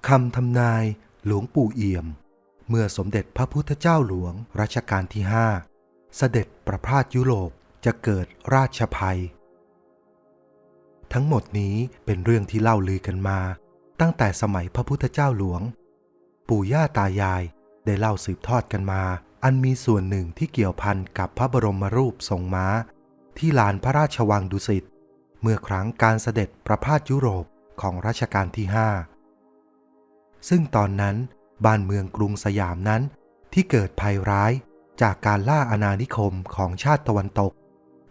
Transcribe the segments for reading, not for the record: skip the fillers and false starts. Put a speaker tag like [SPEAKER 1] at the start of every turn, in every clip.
[SPEAKER 1] คำทำนายหลวงปู่เอี่ยมเมื่อสมเด็จพระพุทธเจ้าหลวงรัชกาลที่5เสด็จประพาสยุโรปจะเกิดราชภัยทั้งหมดนี้เป็นเรื่องที่เล่าลือกันมาตั้งแต่สมัยพระพุทธเจ้าหลวงปู่ย่าตายายได้เล่าสืบทอดกันมาอันมีส่วนหนึ่งที่เกี่ยวพันกับพระบรมรูปทรงม้าที่ลานพระราชวังดุสิตเมื่อครั้งการเสด็จประพาสยุโรปของรัชกาลที่5ซึ่งตอนนั้นบ้านเมืองกรุงสยามนั้นที่เกิดภัยร้ายจากการล่าอาณานิคมของชาติตะวันตก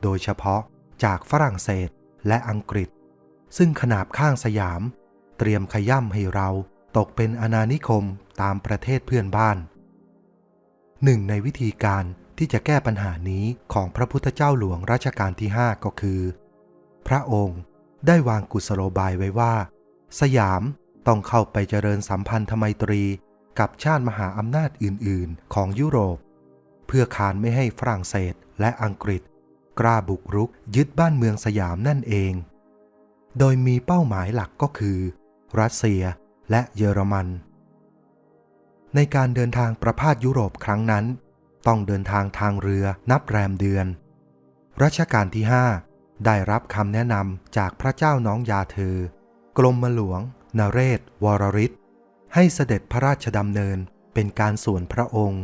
[SPEAKER 1] โดยเฉพาะจากฝรั่งเศสและอังกฤษซึ่งขนาบข้างสยามเตรียมขย่ำให้เราตกเป็นอาณานิคมตามประเทศเพื่อนบ้านหนึ่งในวิธีการที่จะแก้ปัญหานี้ของพระพุทธเจ้าหลวงรัชกาลที่5ก็คือพระองค์ได้วางกุศโลบายไว้ว่าสยามต้องเข้าไปเจริญสัมพันธไมตรีกับชาติมหาอำนาจอื่นๆของยุโรปเพื่อขานไม่ให้ฝรั่งเศสและอังกฤษกล้าบุกรุกยึดบ้านเมืองสยามนั่นเองโดยมีเป้าหมายหลักก็คือรัสเซียและเยอรมันในการเดินทางประพาสยุโรปครั้งนั้นต้องเดินทางทางเรือนับแรมเดือนรัชกาลที่5ได้รับคำแนะนำจากพระเจ้าน้องยาเธอกรมหลวงนเรศวรริศให้เสด็จพระราชดำเนินเป็นการส่วนพระองค์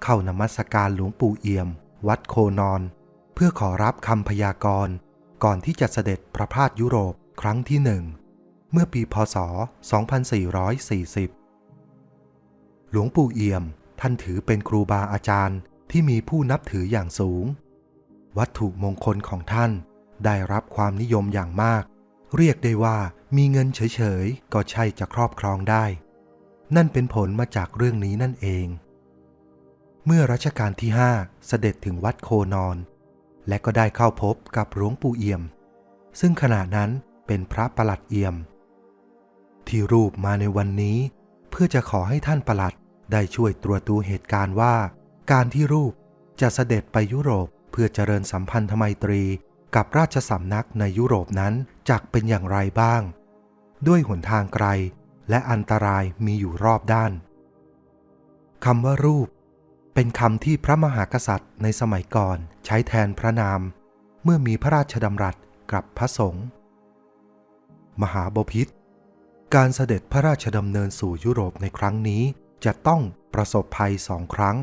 [SPEAKER 1] เข้านมัสการหลวงปู่เอี่ยมวัดโคนอนเพื่อขอรับคำพยากรณ์ก่อนที่จะเสด็จประพาสยุโรปครั้งที่1เมื่อปีพ.ศ. 2440หลวงปู่เอี่ยมท่านถือเป็นครูบาอาจารย์ที่มีผู้นับถืออย่างสูงวัตถุมงคลของท่านได้รับความนิยมอย่างมากเรียกได้ว่ามีเงินเฉยๆก็ใช่จะครอบครองได้นั่นเป็นผลมาจากเรื่องนี้นั่นเองเมื่อรัชกาลที่5เสด็จถึงวัดโคนอนและก็ได้เข้าพบกับหลวงปู่เอี่ยมซึ่งขณะนั้นเป็นพระประหลัดเอี่ยมที่รูปมาในวันนี้เพื่อจะขอให้ท่านประหลัดได้ช่วยตรวจดูเหตุการณ์ว่าการที่รูปจะเสด็จไปยุโรปเพื่อเจริญสัมพันธไมตรีกับราชสำนักในยุโรปนั้นจักเป็นอย่างไรบ้างด้วยหนทางไกลและอันตรายมีอยู่รอบด้านคำว่ารูปเป็นคำที่พระมหากษัตริย์ในสมัยก่อนใช้แทนพระนามเมื่อมีพระราชดำรัสกับพระสงฆ์มหาบพิตรการเสด็จพระราชดำเนินสู่ยุโรปในครั้งนี้จะต้องประสบภัย2 ครั้ง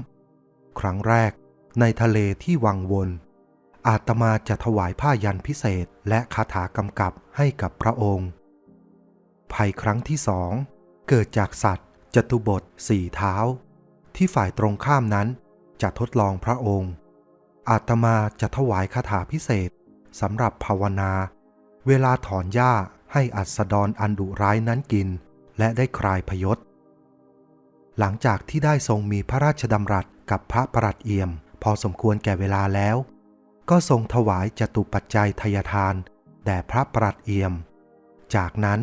[SPEAKER 1] ครั้งแรกในทะเลที่วังวนอาตมาจะถวายผ้ายันพิเศษและคาถากำกับให้กับพระองค์ภัยครั้งที่2เกิดจากสัตว์จตุบท4 เท้าที่ฝ่ายตรงข้ามนั้นจะทดลองพระองค์อาตมาจะถวายคาถาพิเศษสำหรับภาวนาเวลาถอนหญ้าให้อัสดรอันดุร้ายนั้นกินและได้คลายพยศหลังจากที่ได้ทรงมีพระราชดำรัสกับพระประหลัดเอี่ยมพอสมควรแก่เวลาแล้วก็ทรงถวายจตุปัจจัยทายทานแด่พระประหลัดเอี่ยมจากนั้น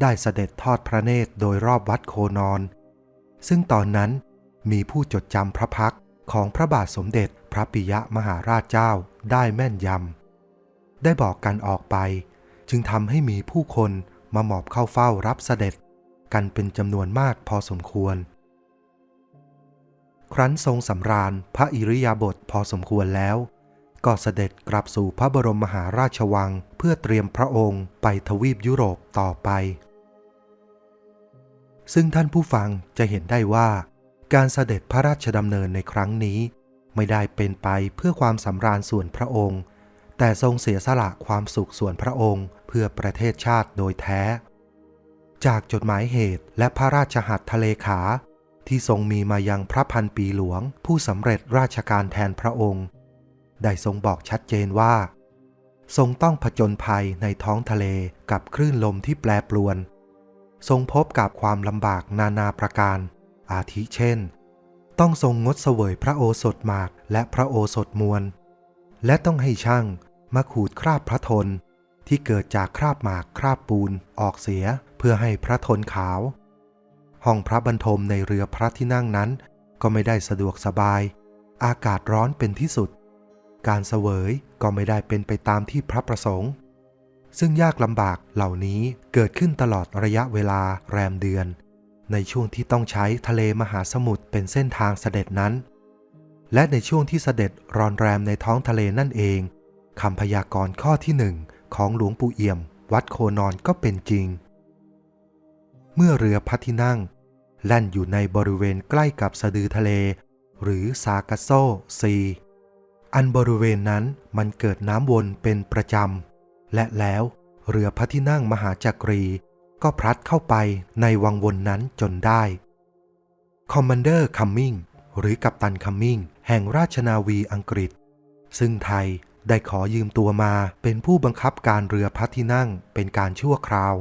[SPEAKER 1] ได้เสด็จทอดพระเนตรโดยรอบวัดโคนอนซึ่งตอนนั้นมีผู้จดจำพระพักตร์ของพระบาทสมเด็จพระปิยมหาราชเจ้าได้แม่นยำได้บอกกันออกไปจึงทำให้มีผู้คนมาหมอบเข้าเฝ้ารับเสด็จกันเป็นจำนวนมากพอสมควรครั้นทรงสำราญพระอิริยาบถพอสมควรแล้วก็เสด็จกลับสู่พระบรมมหาราชวังเพื่อเตรียมพระองค์ไปทวีปยุโรปต่อไปซึ่งท่านผู้ฟังจะเห็นได้ว่าการเสด็จพระราชดำเนินในครั้งนี้ไม่ได้เป็นไปเพื่อความสำราญส่วนพระองค์แต่ทรงเสียสละความสุขส่วนพระองค์เพื่อประเทศชาติโดยแท้จากจดหมายเหตุและพระราชหัตถเลขาที่ทรงมีมายังพระพันปีหลวงผู้สำเร็จราชการแทนพระองค์ได้ทรงบอกชัดเจนว่าทรงต้องผจญภัยในท้องทะเลกับคลื่นลมที่แปรปรวนทรงพบกับความลำบากนานาประการอาทิเช่นต้องทรงงดเสวยพระโอสถหมากและพระโอสถมวลและต้องให้ช่างมาขูดคราบพระทนที่เกิดจากคราบหมากคราบปูนออกเสียเพื่อให้พระทนขาวห้องพระบรรทมในเรือพระที่นั่งนั้นก็ไม่ได้สะดวกสบายอากาศร้อนเป็นที่สุดการเสวยก็ไม่ได้เป็นไปตามที่พระประสงค์ซึ่งยากลำบากเหล่านี้เกิดขึ้นตลอดระยะเวลาแรมเดือน ในช่วงที่ต้องใช้ทะเลมหาสมุทรเป็นเส้นทางเสด็จนั้นและในช่วงที่เสด็จรอนแรมในท้องทะเลนั่นเองคำพยากรณ์ข้อที่1ของหลวงปู่เอี่ยมวัดโคนอนก็เป็นจริงเมื่อเรือพระที่นั่งแล่นอยู่ในบริเวณใกล้กับสะดือทะเลหรือซากาโซซีอันบริเวณนั้นมันเกิดน้ำวนเป็นประจำและแล้วเรือพระที่นั่งมหาจักรีก็พลัดเข้าไปในวังวนนั้นจนได้คอมมานเดอร์คัมมิงหรือกัปตันคัมมิงแห่งราชนาวีอังกฤษซึ่งไทยได้ขอยืมตัวมาเป็นผู้บังคับการเรือพระที่นั่งเป็นการชั่วคราว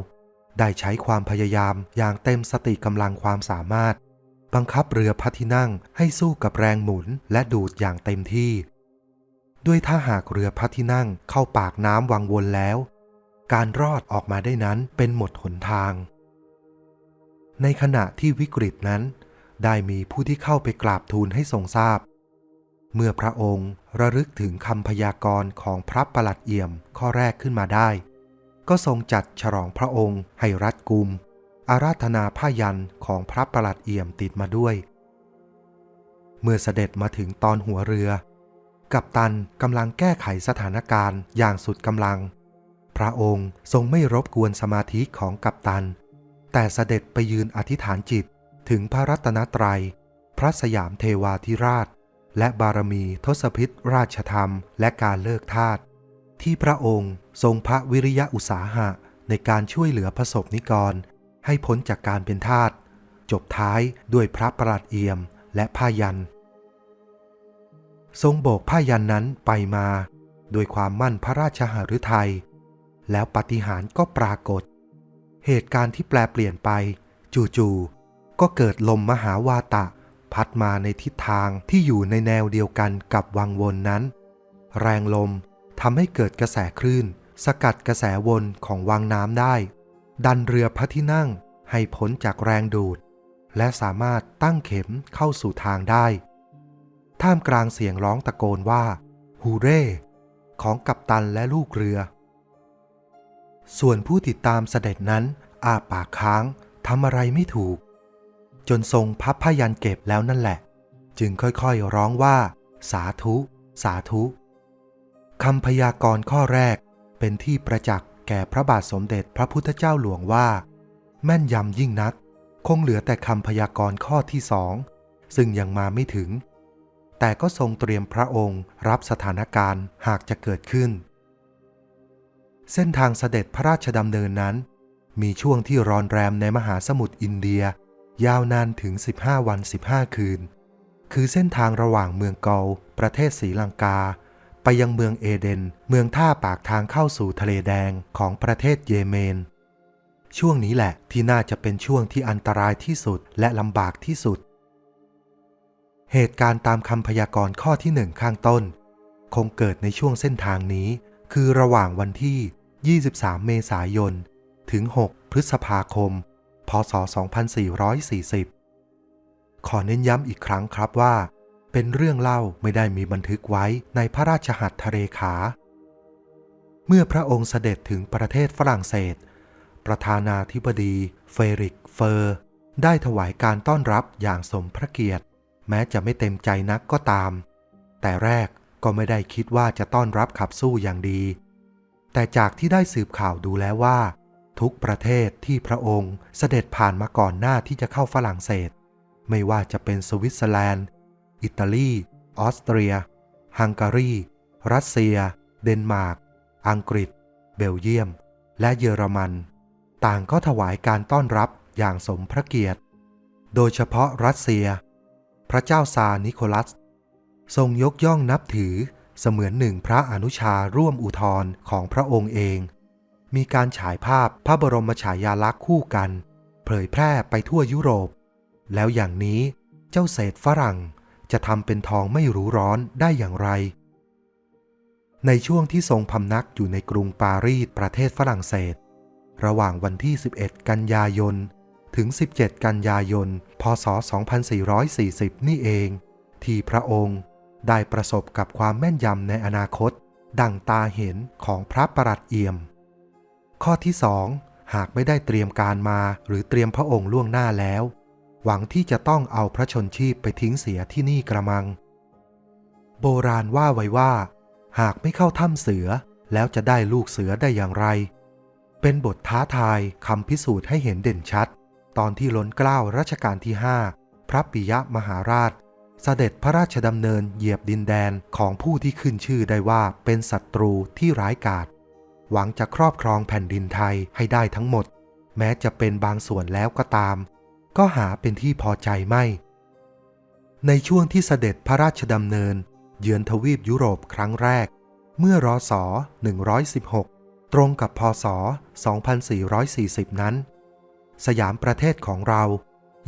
[SPEAKER 1] ได้ใช้ความพยายามอย่างเต็มสติกำลังความสามารถบังคับเรือพระที่นั่งให้สู้กับแรงหมุนและดูดอย่างเต็มที่ด้วยถ้าหากเรือพระที่นั่งเข้าปากน้ำวังวนแล้วการรอดออกมาได้นั้นเป็นหมดหนทางในขณะที่วิกฤตนั้นได้มีผู้ที่เข้าไปกราบทูลให้ทรงทราบเมื่อพระองค์ระลึกถึงคำพยากรณ์ของพระประหลัดเอี่ยมข้อแรกขึ้นมาได้ก็ทรงจัดฉลองพระองค์ให้รัดกุมอาราธนาผ้ายันของพระประหลัดเอี่ยมติดมาด้วยเมื่อเสด็จมาถึงตอนหัวเรือกัปตันกำลังแก้ไขสถานการณ์อย่างสุดกำลังพระองค์ทรงไม่รบกวนสมาธิของกัปตันแต่เสด็จไปยืนอธิษฐานจิตถึงพระรัตนตรัยพระสยามเทวาธิราชและบารมีทศพิธราชธรรมและการเลิกทาสที่พระองค์ทรงพระวิริยะอุตสาหะในการช่วยเหลือประสบนิกรให้พ้นจากการเป็นทาสจบท้ายด้วยพระประหลัดเอี่ยมและผ้ายันทรงโบกผ้ายันนั้นไปมาโดยความมั่นพระราชหฤทัยแล้วปาฏิหาริย์ก็ปรากฏเหตุการณ์ที่แปลเปลี่ยนไปจู่ๆก็เกิดลมมหาวาตะพัดมาในทิศทางที่อยู่ในแนวเดียวกันกับวังวนนั้นแรงลมทำให้เกิดกระแสคลื่นสกัดกระแสวนของวังน้ำได้ดันเรือพระที่นั่งให้พ้นจากแรงดูดและสามารถตั้งเข็มเข้าสู่ทางได้ท่ามกลางเสียงร้องตะโกนว่าฮูเร่ของกัปตันและลูกเรือส่วนผู้ติดตามเสด็จนั้นอ้าปากค้างทำอะไรไม่ถูกจนทรงพับผ้ายันเก็บแล้วนั่นแหละจึงค่อยๆร้องว่าสาธุสาธุคำพยากรณ์ข้อแรกเป็นที่ประจักษ์แก่พระบาทสมเด็จพระพุทธเจ้าหลวงว่าแม่นยำยิ่งนักคงเหลือแต่คำพยากรณ์ข้อที่2ซึ่งยังมาไม่ถึงแต่ก็ทรงเตรียมพระองค์รับสถานการณ์หากจะเกิดขึ้นเส้นทางเสด็จพระราชดำเนินนั้นมีช่วงที่รอนแรมในมหาสมุทรอินเดียยาวนานถึง15 วัน 15 คืนคือเส้นทางระหว่างเมืองเกาประเทศศรีลังกาไปยังเมืองเอเดนเมืองท่าปากทางเข้าสู่ทะเลแดงของประเทศเยเมนช่วงนี้แหละที่น่าจะเป็นช่วงที่อันตรายที่สุดและลำบากที่สุดเหตุการณ์ตามคำพยากรณ์ข้อที่1ข้างต้นคงเกิดในช่วงเส้นทางนี้คือระหว่างวันที่23 เมษายนถึง6 พฤษภาคมพ.ศ. 2440ขอเน้นย้ำอีกครั้งครับว่าเป็นเรื่องเล่าไม่ได้มีบันทึกไว้ในพระราชหัตถเรขาเมื่อพระองค์เสด็จถึงประเทศฝรั่งเศสประธานาธิบดีเฟริกเฟอร์ได้ถวายการต้อนรับอย่างสมพระเกียรติแม้จะไม่เต็มใจนักก็ตามแต่แรกก็ไม่ได้คิดว่าจะต้อนรับขับสู้อย่างดีแต่จากที่ได้สืบข่าวดูแล้วว่าทุกประเทศที่พระองค์เสด็จผ่านมาก่อนหน้าที่จะเข้าฝรั่งเศสไม่ว่าจะเป็นสวิตเซอร์แลนด์อิตาลีออสเตรียฮังการีรัสเซียเดนมาร์กอังกฤษเบลเยียมและเยอรมันต่างก็ถวายการต้อนรับอย่างสมพระเกียรติโดยเฉพาะรัสเซียพระเจ้าซาร์นิโคลัสทรงยกย่องนับถือเสมือนหนึ่งพระอนุชาร่วมอุทธรของพระองค์เองมีการฉายภาพพระบรมฉายาลักษณ์คู่กันเผยแพร่ไปทั่วยุโรปแล้วอย่างนี้เจ้าเศษฝรั่งจะทำเป็นทองไม่รู้ร้อนได้อย่างไรในช่วงที่ทรงพำนักอยู่ในกรุงปารีสประเทศฝรั่งเศสระหว่างวันที่11 กันยายนถึง17 กันยายนพ.ศ. 2440นี่เองที่พระองค์ได้ประสบกับความแม่นยำในอนาคตดั่งตาเห็นของพระประหลัดเอี่ยมข้อที่2 หากไม่ได้เตรียมการมาหรือเตรียมพระองค์ล่วงหน้าแล้วหวังที่จะต้องเอาพระชนชีพไปทิ้งเสียที่นี่กระมังโบราณว่าไว้ว่าหากไม่เข้าถ้ำเสือแล้วจะได้ลูกเสือได้อย่างไรเป็นบทท้าทายคำพิสูจน์ให้เห็นเด่นชัดตอนที่ล้นเกล้ารัชกาลที่5พระปิยมหาราชเสด็จพระราชดำเนินเหยียบดินแดนของผู้ที่ขึ้นชื่อได้ว่าเป็นศัตรูที่ร้ายกาจหวังจะครอบครองแผ่นดินไทยให้ได้ทั้งหมดแม้จะเป็นบางส่วนแล้วก็ตามก็หาเป็นที่พอใจไม่ในช่วงที่เสด็จพระราชดำเนินเยือนทวีปยุโรปครั้งแรกเมื่อรศ116ตรงกับพศ2440นั้นสยามประเทศของเรา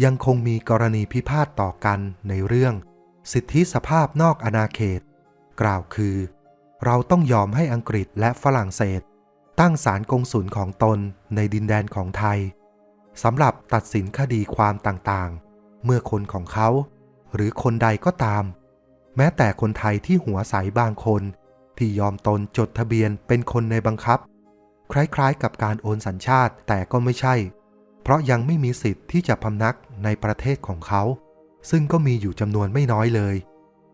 [SPEAKER 1] ยังคงมีกรณีพิพาทต่อกันในเรื่องสิทธิสภาพนอกอาณาเขตกล่าวคือเราต้องยอมให้อังกฤษและฝรั่งเศสตั้งศาลกงสุลของตนในดินแดนของไทยสำหรับตัดสินคดีความต่างๆเมื่อคนของเขาหรือคนใดก็ตามแม้แต่คนไทยที่หัวใสบางคนที่ยอมตนจดทะเบียนเป็นคนในบังคับคล้ายๆกับการโอนสัญชาติแต่ก็ไม่ใช่เพราะยังไม่มีสิทธิ์ที่จะพำนักในประเทศของเขาซึ่งก็มีอยู่จำนวนไม่น้อยเลย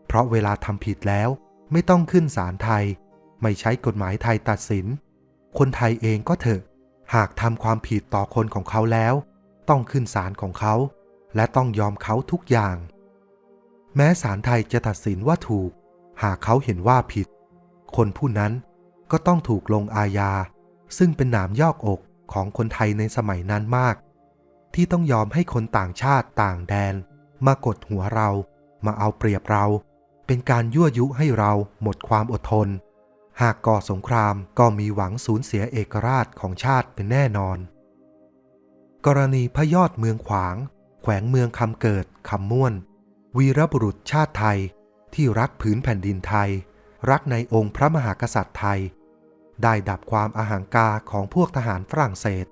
[SPEAKER 1] เพราะเวลาทำผิดแล้วไม่ต้องขึ้นศาลไทยไม่ใช้กฎหมายไทยตัดสินคนไทยเองก็เถอะหากทำความผิดต่อคนของเขาแล้วต้องขึ้นศาลของเขาและต้องยอมเขาทุกอย่างแม้ศาลไทยจะตัดสินว่าถูกหากเขาเห็นว่าผิดคนผู้นั้นก็ต้องถูกลงอาญาซึ่งเป็นหนามยอกอกของคนไทยในสมัยนั้นมากที่ต้องยอมให้คนต่างชาติต่างแดนมากดหัวเรามาเอาเปรียบเราเป็นการยั่วยุให้เราหมดความอดทนหากก่อสงครามก็มีหวังสูญเสียเอกราชของชาติเป็นแน่นอนกรณีพระยอดเมืองขวางแขวงเมืองคำเกิดคำม่วนวีรบุรุษชาติไทยที่รักผืนแผ่นดินไทยรักในองค์พระมหากษัตริย์ไทยได้ดับความอหังการของพวกทหารฝรั่งเศส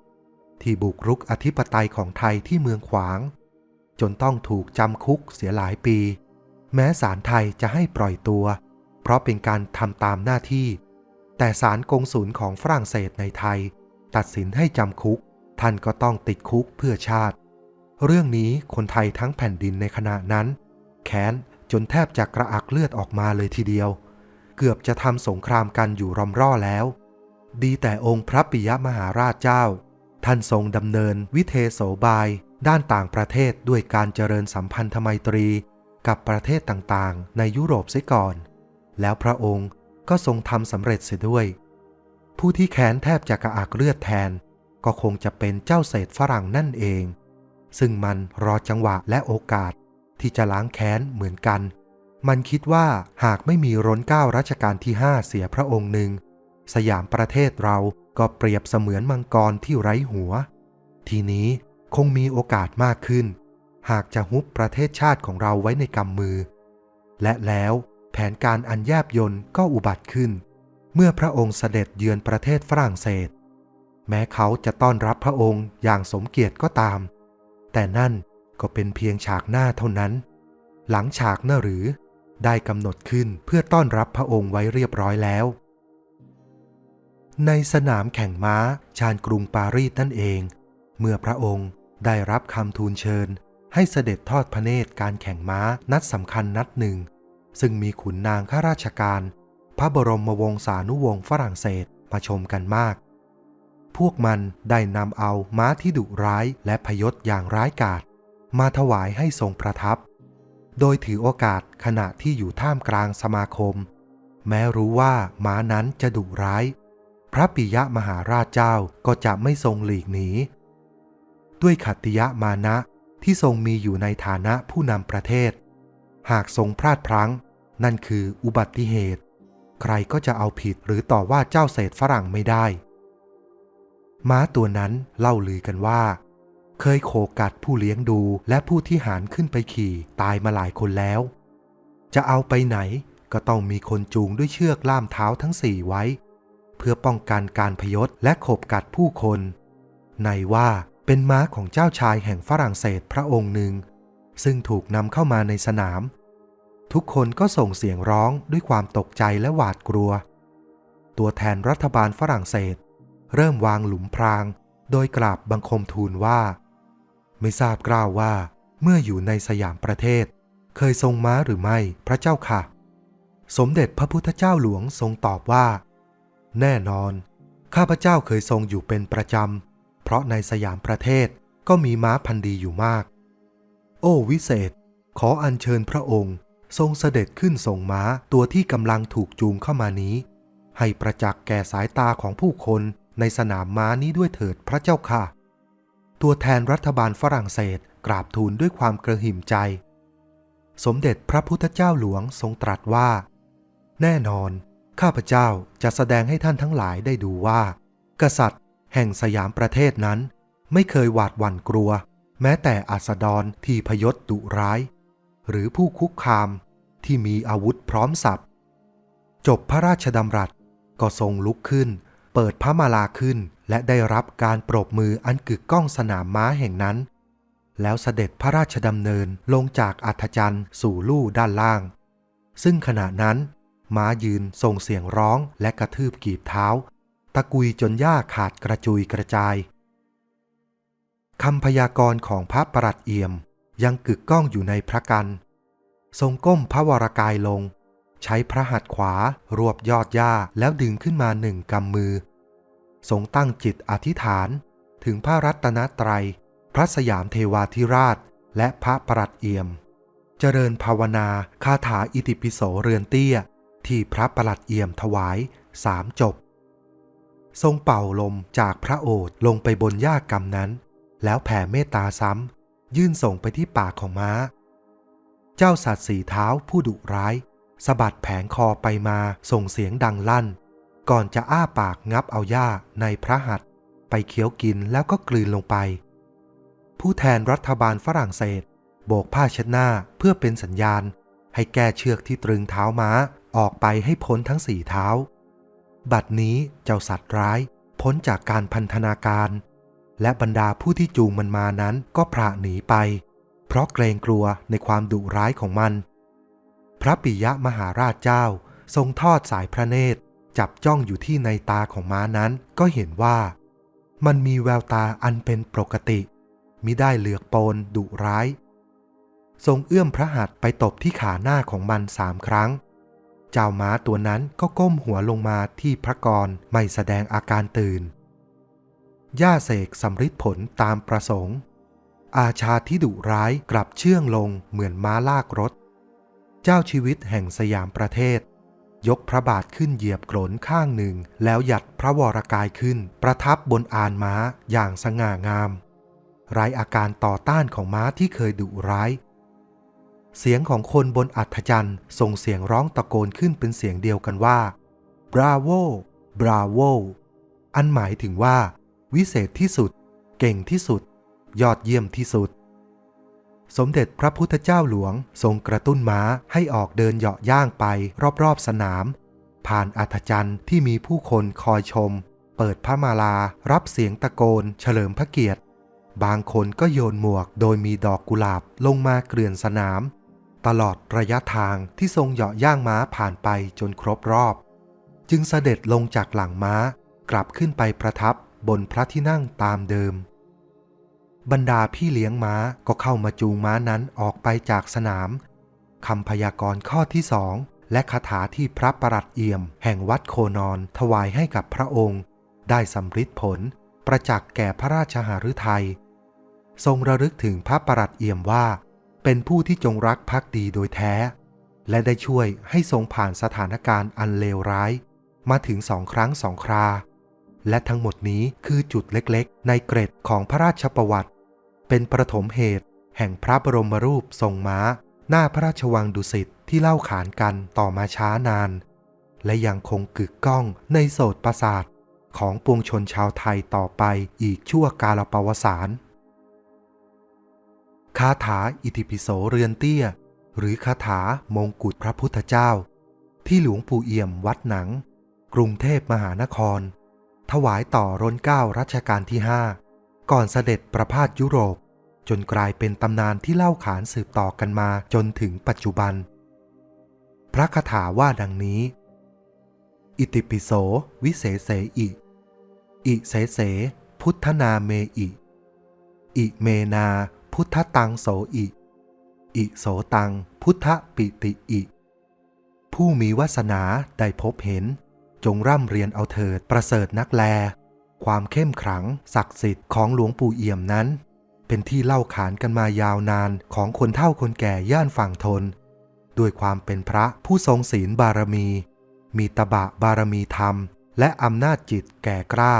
[SPEAKER 1] ที่บุกรุกอธิปไตยของไทยที่เมืองขวางจนต้องถูกจำคุกเสียหลายปีแม้ศาลไทยจะให้ปล่อยตัวเพราะเป็นการทำตามหน้าที่แต่ศาลกงสุลของฝรั่งเศสในไทยตัดสินให้จำคุกท่านก็ต้องติดคุกเพื่อชาติเรื่องนี้คนไทยทั้งแผ่นดินในขณะนั้นแค้นจนแทบจะกระอักเลือดออกมาเลยทีเดียวเกือบจะทำสงครามกันอยู่รอมร่อแล้วดีแต่องค์พระปิยมหาราชเจ้าท่านทรงดำเนินวิเทโสบายด้านต่างประเทศด้วยการเจริญสัมพันธไมตรีกับประเทศต่างๆในยุโรปเสียก่อนแล้วพระองค์ก็ทรงทำสำเร็จเสียด้วยผู้ที่แค้นแทบจะกระอักเลือดแทนก็คงจะเป็นเจ้าเศรษฐฝรั่งนั่นเองซึ่งมันรอจังหวะและโอกาสที่จะล้างแค้นเหมือนกันมันคิดว่าหากไม่มีรัชกาลรัชกาลที่5เสียพระองค์หนึ่งสยามประเทศเราก็เปรียบเสมือนมังกรที่ไร้หัวทีนี้คงมีโอกาสมากขึ้นหากจะฮุบประเทศชาติของเราไว้ในกำมือและแล้วแผนการอันแยบยลก็อุบัติขึ้นเมื่อพระองค์เสด็จเยือนประเทศฝรั่งเศสแม้เขาจะต้อนรับพระองค์อย่างสมเกียรติก็ตามแต่นั่นก็เป็นเพียงฉากหน้าเท่านั้นหลังฉากน่ะหรือได้กำหนดขึ้นเพื่อต้อนรับพระองค์ไว้เรียบร้อยแล้วในสนามแข่งม้าชานกรุงปารีสนั่นเองเมื่อพระองค์ได้รับคำทูลเชิญให้เสด็จทอดพระเนตรการแข่งม้านัดสำคัญนัดหนึ่งซึ่งมีขุนนางข้าราชการพระบรมวงศานุวงศ์ฝรั่งเศสมาชมกันมากพวกมันได้นำเอาม้าที่ดุร้ายและพยศอย่างร้ายกาจมาถวายให้ทรงประทับโดยถือโอกาสขณะที่อยู่ท่ามกลางสมาคมแม้รู้ว่าม้านั้นจะดุร้ายพระปิยมหาราชเจ้าก็จะไม่ทรงหลีกหนีด้วยขัตติยมานะที่ทรงมีอยู่ในฐานะผู้นำประเทศหากทรงพลาดพลั้งนั่นคืออุบัติเหตุใครก็จะเอาผิดหรือต่อว่าเจ้าเศรษฐฝรั่งไม่ได้ม้าตัวนั้นเล่าลือกันว่าเคยโขกกัดผู้เลี้ยงดูและผู้ที่หารขึ้นไปขี่ตายมาหลายคนแล้วจะเอาไปไหนก็ต้องมีคนจูงด้วยเชือกล่ามเท้าทั้ง4ไว้เพื่อป้องกันการพยศและขบกัดผู้คนในว่าเป็นม้าของเจ้าชายแห่งฝรั่งเศสพระองค์หนึ่งซึ่งถูกนำเข้ามาในสนามทุกคนก็ส่งเสียงร้องด้วยความตกใจและหวาดกลัวตัวแทนรัฐบาลฝรั่งเศสเริ่มวางหลุมพราง โดยกราบบังคมทูลว่าไม่ทราบกล่าวว่าเมื่ออยู่ในสยามประเทศเคยทรงม้าหรือไม่พระเจ้าค่ะสมเด็จพระพุทธเจ้าหลวงทรงตอบว่าแน่นอนข้าพเจ้าเคยทรงอยู่เป็นประจำเพราะในสยามประเทศก็มีม้าพันธุ์ดีอยู่มากโอ้วิเศษขออัญเชิญพระองค์ทรงเสด็จขึ้นทรงม้าตัวที่กำลังถูกจูงเข้ามานี้ให้ประจักษ์แก่สายตาของผู้คนในสนามม้านี้ด้วยเถิดพระเจ้าค่ะตัวแทนรัฐบาลฝรั่งเศสกราบทูลด้วยความกระหึ่มใจสมเด็จพระพุทธเจ้าหลวงทรงตรัสว่าแน่นอนข้าพเจ้าจะแสดงให้ท่านทั้งหลายได้ดูว่ากษัตริย์แห่งสยามประเทศนั้นไม่เคยหวาดหวั่นกลัวแม้แต่อัสดรที่พยศดุร้ายหรือผู้คุกคามที่มีอาวุธพร้อมสับจบพระราชดำรัสก็ทรงลุกขึ้นเปิดพระมาลาขึ้นและได้รับการปรบมืออันกึกก้องสนามม้าแห่งนั้นแล้วเสด็จพระราชดำเนินลงจากอัฐจันทร์สู่ลู่ด้านล่างซึ่งขณะนั้นม้ายืนส่งเสียงร้องและกระทืบกีบเท้าตะกุยจนหญ้าขาดกระจุยกระจายคำพยากรณ์ของพระประหลัดเอี่ยมยังกึกก้องอยู่ในพระกันทรงก้มพระวรกายลงใช้พระหัตถ์ขวารวบยอดหญ้าแล้วดึงขึ้นมาหนึ่งกำมือทรงตั้งจิตอธิษฐานถึงพระรัตนตรัยพระสยามเทวาธิราชและพระประหลัดเอี่ยมเจริญภาวนาคาถาอิติปิโสเรือนเตี้ยที่พระประหลัดเอี่ยมถวาย3จบทรงเป่าลมจากพระโอษฐ์ลงไปบนหญ้ากำนั้นแล้วแผ่เมตตาซ้ำยื่นส่งไปที่ปากของม้าเจ้าสัตว์สีเท้าผู้ดุร้ายสะบัดแผงคอไปมาส่งเสียงดังลั่นก่อนจะอ้าปากงับเอาหญ้าในพระหัตถ์ไปเคี้ยวกินแล้วก็กลืนลงไปผู้แทนรัฐบาลฝรั่งเศสโบกผ้าเช็ดหน้าเพื่อเป็นสัญญาณให้แก้เชือกที่ตรึงเท้าม้าออกไปให้พ้นทั้ง4เท้าบัดนี้เจ้าสัตว์ร้ายพ้นจากการพันธนาการและบรรดาผู้ที่จูงมันมานั้นก็พระหนีไปเพราะเกรงกลัวในความดุร้ายของมันพระปิยมหาราชเจ้าทรงทอดสายพระเนตรจับจ้องอยู่ที่ในตาของม้านั้นก็เห็นว่ามันมีแววตาอันเป็นปกติมิได้เหลือกโปนดุร้ายทรงเอื้อมพระหัตถ์ไปตบที่ขาหน้าของมัน3 ครั้งเจ้าม้าตัวนั้นก็ก้มหัวลงมาที่พระกรไม่แสดงอาการตื่นย่าเสกสำฤทธิ์ผลตามประสงค์อาชาที่ดุร้ายกลับเชื่องลงเหมือนม้าลากรถเจ้าชีวิตแห่งสยามประเทศยกพระบาทขึ้นเหยียบโขนข้างหนึ่งแล้วหยัดพระวรกายขึ้นประทับบนอานม้าอย่างสง่างามไร้อาการต่อต้านของม้าที่เคยดุร้ายเสียงของคนบนอัฐจันทร์ส่งเสียงร้องตะโกนขึ้นเป็นเสียงเดียวกันว่า Bravo Bravo อันหมายถึงว่าวิเศษที่สุดเก่งที่สุดยอดเยี่ยมที่สุดสมเด็จพระพุทธเจ้าหลวงทรงกระตุ้นม้าให้ออกเดินเหาะย่างไปรอบๆสนามผ่านอัฐจันทร์ที่มีผู้คนคอยชมเปิดพระมาลารับเสียงตะโกนเฉลิมพระเกียรติบางคนก็โยนหมวกโดยมีดอกกุหลาบลงมาเกลื่อนสนามตลอดระยะทางที่ทรงเหาะย่างม้าผ่านไปจนครบรอบจึงเสด็จลงจากหลังม้ากลับขึ้นไปประทับบนพระที่นั่งตามเดิมบรรดาพี่เลี้ยงม้าก็เข้ามาจูงม้านั้นออกไปจากสนามคำพยากรณ์ข้อที่2และคาถาที่พระประหลัดเอี่ยมแห่งวัดโคนอนถวายให้กับพระองค์ได้สำฤทธิ์ผลประจักษ์แก่พระราชหฤทัยทรงระลึกถึงพระประหลัดเอี่ยมว่าเป็นผู้ที่จงรักภักดีโดยแท้และได้ช่วยให้ทรงผ่านสถานการณ์อันเลวร้ายมาถึง2 ครั้ง 2 คราและทั้งหมดนี้คือจุดเล็กๆในเกร็ดของพระราชประวัติเป็นประถมเหตุแห่งพระบรมรูปทรงม้าหน้าพระราชวังดุสิตที่เล่าขานกันต่อมาช้านานและยังคงกึกก้องในโสตประสาทของปวงชนชาวไทยต่อไปอีกชั่วกาลปวสานคาถาอิติปิโสเรือนเตี้ยหรือคาถามงกุฎพระพุทธเจ้าที่หลวงปู่เอี่ยมวัดหนังกรุงเทพมหานครถวายต่อรัชกาลรัชกาลที่5ก่อนเสด็จประพาสยุโรปจนกลายเป็นตำนานที่เล่าขานสืบต่อกันมาจนถึงปัจจุบันพระคาถาว่าดังนี้อิติปิโสวิเศษเสอิอิเสเส พุทธนาเมอิอิเมนาพุทธตังโสอิโสตังพุทธปิติอิผู้มีวาสนาได้พบเห็นจงร่ำเรียนเอาเถิดประเสริฐนักแลความเข้มขลังศักดิ์สิทธิ์ของหลวงปู่เอี่ยมนั้นเป็นที่เล่าขานกันมายาวนานของคนเฒ่าคนแก่ย่านฝั่งทนด้วยความเป็นพระผู้ทรงศีลบารมีตบะบารมีธรรมและอำนาจจิตแก่กล้า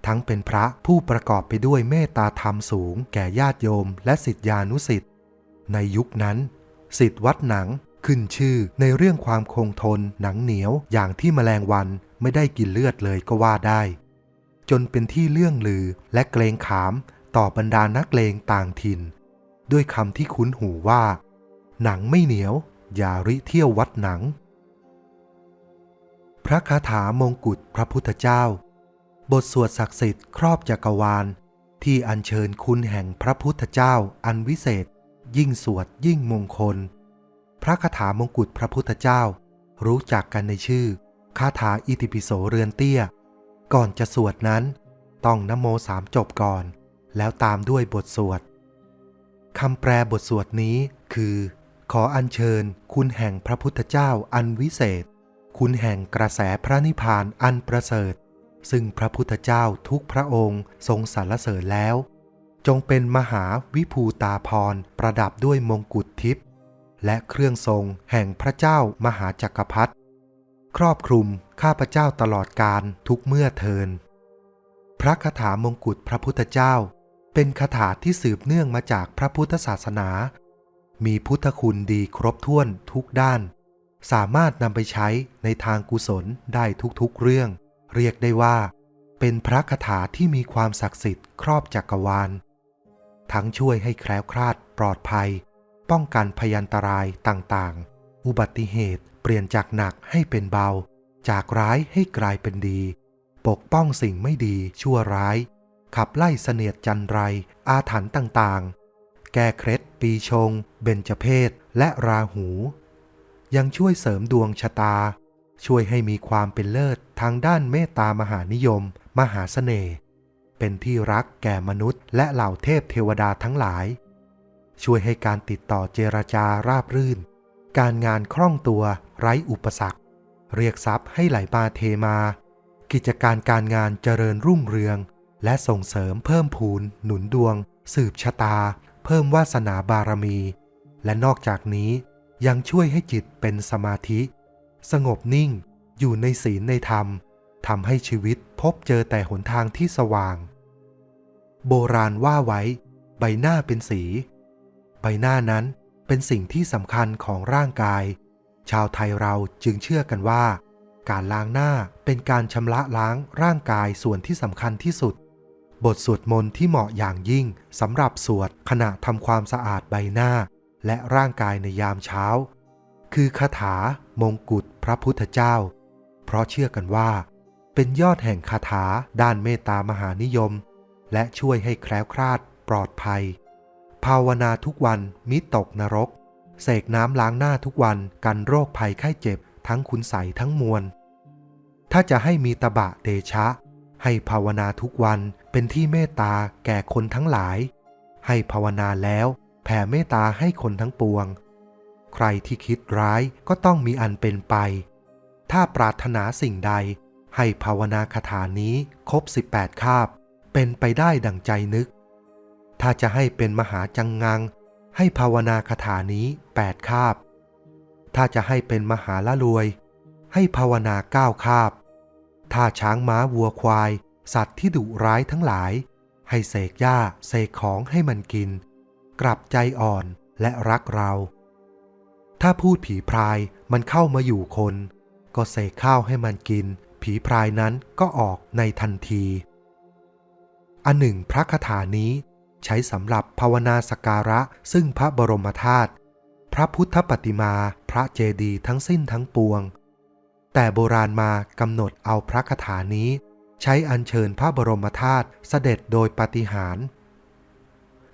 [SPEAKER 1] ทั้งเป็นพระผู้ประกอบไปด้วยเมตตาธรรมสูงแก่ญาติโยมและศิษยานุศิษย์ในยุคนั้นศิษย์วัดหนังขึ้นชื่อในเรื่องความคงทนหนังเหนียวอย่างที่แมลงวันไม่ได้กินเลือดเลยก็ว่าได้จนเป็นที่เลื่องลือและเกรงขามต่อบรรดานักเลงต่างถิ่นด้วยคำที่คุ้นหูว่าหนังไม่เหนียวอย่าริเที่ยววัดหนังพระคาถามงกุฎพระพุทธเจ้าบทสวดศักดิ์สิทธิ์ครอบจักรวาลที่อัญเชิญคุณแห่งพระพุทธเจ้าอันวิเศษยิ่งสวดยิ่งมงคลพระคาถามงกุฎพระพุทธเจ้ารู้จักกันในชื่อคาถาอิติปิโสเรือนเตี้ยก่อนจะสวดนั้นต้องนะโม3จบก่อนแล้วตามด้วยบทสวดคำแปลบทสวดนี้คือขออัญเชิญคุณแห่งพระพุทธเจ้าอันวิเศษคุณแห่งกระแสพระนิพพานอันประเสริฐซึ่งพระพุทธเจ้าทุกพระองค์ทรงสรรเสริญแล้วจงเป็นมหาวิภูตาภรณ์ประดับด้วยมงกุฎทิพย์และเครื่องทรงแห่งพระเจ้ามหาจักรพรรดิครอบคลุมข้าพเจ้าตลอดกาลทุกเมื่อเทินพระคาถามงกุฎพระพุทธเจ้าเป็นคาถาที่สืบเนื่องมาจากพระพุทธศาสนามีพุทธคุณดีครบถ้วนทุกด้านสามารถนำไปใช้ในทางกุศลได้ทุกๆเรื่องเรียกได้ว่าเป็นพระคาถาที่มีความศักดิ์สิทธิ์ครอบจักรวาลทั้งช่วยให้แคล้วคลาดปลอดภัยป้องกันพยันตรายต่างๆอุบัติเหตุเปลี่ยนจากหนักให้เป็นเบาจากร้ายให้กลายเป็นดีปกป้องสิ่งไม่ดีชั่วร้ายขับไล่เสนียดจันไรอาถรรพ์ต่างๆแก้เคล็ดปีชงเบญจเพสและราหูยังช่วยเสริมดวงชะตาช่วยให้มีความเป็นเลิศทางด้านเมตตามหานิยมมหาเสน่ห์เป็นที่รักแก่มนุษย์และเหล่าเทพเทวดาทั้งหลายช่วยให้การติดต่อเจรจาราบรื่นการงานคล่องตัวไร้อุปสรรคเรียกทรัพย์ให้ไหลมาเทมากิจการงานเจริญรุ่งเรืองและส่งเสริมเพิ่มพูนหนุนดวงสืบชะตาเพิ่มวาสนาบารมีและนอกจากนี้ยังช่วยให้จิตเป็นสมาธิสงบนิ่งอยู่ในศีลในธรรมทำให้ชีวิตพบเจอแต่หนทางที่สว่างโบราณว่าไว้ใบหน้าเป็นสีใบหน้านั้นเป็นสิ่งที่สำคัญของร่างกายชาวไทยเราจึงเชื่อกันว่าการล้างหน้าเป็นการชำระล้างร่างกายส่วนที่สำคัญที่สุดบทสวดมนต์ที่เหมาะอย่างยิ่งสำหรับสวดขณะทำความสะอาดใบหน้าและร่างกายในยามเช้าคือคาถามงกุฎพระพุทธเจ้าเพราะเชื่อกันว่าเป็นยอดแห่งคาถาด้านเมตตามหานิยมและช่วยให้แคล้วคลาดปลอดภัยภาวนาทุกวันมิตกนรกเสกน้ำล้างหน้าทุกวันกันโรคภัยไข้เจ็บทั้งคุณใสทั้งมวลถ้าจะให้มีตบะเดชะให้ภาวนาทุกวันเป็นที่เมตตาแก่คนทั้งหลายให้ภาวนาแล้วแผ่เมตตาให้คนทั้งปวงใครที่คิดร้ายก็ต้องมีอันเป็นไปถ้าปรารถนาสิ่งใดให้ภาวนาคาถานี้ครบ18คาบเป็นไปได้ดั่งใจนึกถ้าจะให้เป็นมหาจังงังให้ภาวนาคาถานี้8คาบถ้าจะให้เป็นมหาละรวยให้ภาวนา9คาบถ้าช้างม้าวัวควายสัตว์ที่ดุร้ายทั้งหลายให้เสกหญ้าเสกของให้มันกินกลับใจอ่อนและรักเราถ้าพูดผีพรายมันเข้ามาอยู่คนก็เสกข้าวให้มันกินผีพรายนั้นก็ออกในทันทีอันหนึ่งพระคาถานี้ใช้สำหรับภาวนาสักการะซึ่งพระบรมธาตุพระพุทธปฏิมาพระเจดีย์ทั้งสิ้นทั้งปวงแต่โบราณมากำหนดเอาพระคาถานี้ใช้อัญเชิญพระบรมธาตุเสด็จโดยปาฏิหาริย์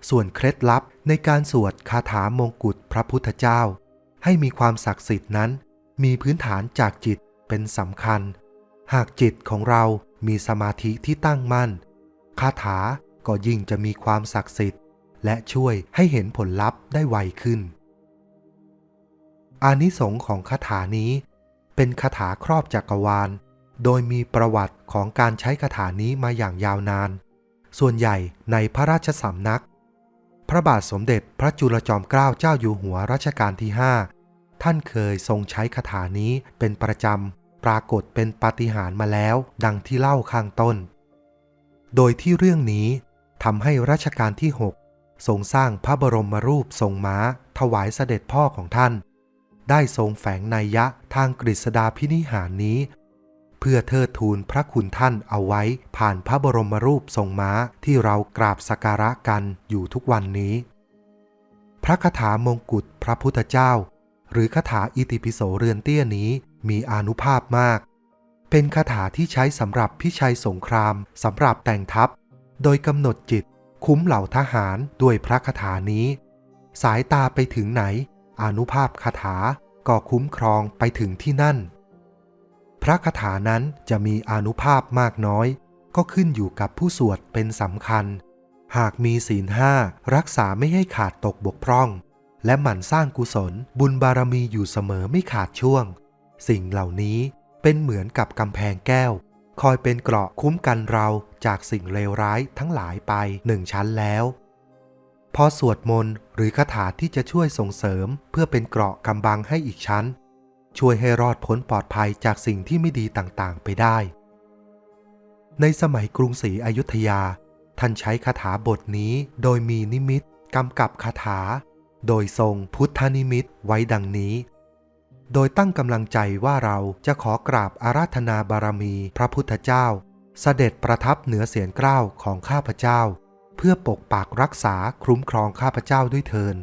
[SPEAKER 1] ส่วนเคล็ดลับในการสวดคาถามงกุฎพระพุทธเจ้าให้มีความศักดิ์สิทธิ์นั้นมีพื้นฐานจากจิตเป็นสำคัญหากจิตของเรามีสมาธิที่ตั้งมั่น คาถาก็ยิ่งจะมีความศักดิ์สิทธิ์และช่วยให้เห็นผลลัพธ์ได้ไวขึ้นอานิสงส์ของคาถานี้เป็นคาถาครอบจักรวาลโดยมีประวัติของการใช้คาถานี้มาอย่างยาวนานส่วนใหญ่ในพระราชสำนักพระบาทสมเด็จพระจุลจอมเกล้าเจ้าอยู่หัวรัชกาลที่ 5ท่านเคยทรงใช้คาถานี้เป็นประจำปรากฏเป็นปาฏิหาริย์มาแล้วดังที่เล่าข้างต้นโดยที่เรื่องนี้ทำให้รัชกาลที่ 6ทรงสร้างพระบรมรูปทรงม้าถวายเสด็จพ่อของท่านได้ทรงแฝงนัยยะทางกฤษฎาภินิหารนี้เพื่อเทิดทูนพระคุณท่านเอาไว้ผ่านพระบรมรูปทรงม้าที่เรากราบสักการะกันอยู่ทุกวันนี้พระคาถามงกุฎพระพุทธเจ้าหรือคาถาอิติปิโสเรือนเตี้ยนี้มีอานุภาพมากเป็นคาถาที่ใช้สำหรับพิชัยสงครามสำหรับแต่งทัพโดยกำหนดจิตคุ้มเหล่าทหารด้วยพระคาถานี้สายตาไปถึงไหนอานุภาพคาถาก็คุ้มครองไปถึงที่นั่นพระคาถานั้นจะมีอานุภาพมากน้อยก็ขึ้นอยู่กับผู้สวดเป็นสำคัญหากมีศีล 5รักษาไม่ให้ขาดตกบกพร่องและหมั่นสร้างกุศลบุญบารมีอยู่เสมอไม่ขาดช่วงสิ่งเหล่านี้เป็นเหมือนกับกำแพงแก้วคอยเป็นเกราะคุ้มกันเราจากสิ่งเลวร้ายทั้งหลายไป1ชั้นแล้วพอสวดมนต์หรือคาถาที่จะช่วยส่งเสริมเพื่อเป็นเกราะกำบังให้อีกชั้นช่วยให้รอดพ้นปลอดภัยจากสิ่งที่ไม่ดีต่างๆไปได้ในสมัยกรุงศรีอยุธยาท่านใช้คาถาบทนี้โดยมีนิมิตกำกับคาถาโดยทรงพุทธนิมิตไว้ดังนี้โดยตั้งกำลังใจว่าเราจะขอกราบอาราธนาบารมีพระพุทธเจ้าเสด็จประทับเหนือเศียรเกล้าของข้าพเจ้าเพื่อปกปักรักษาคุ้มครองข้าพเจ้าด้วยเถิด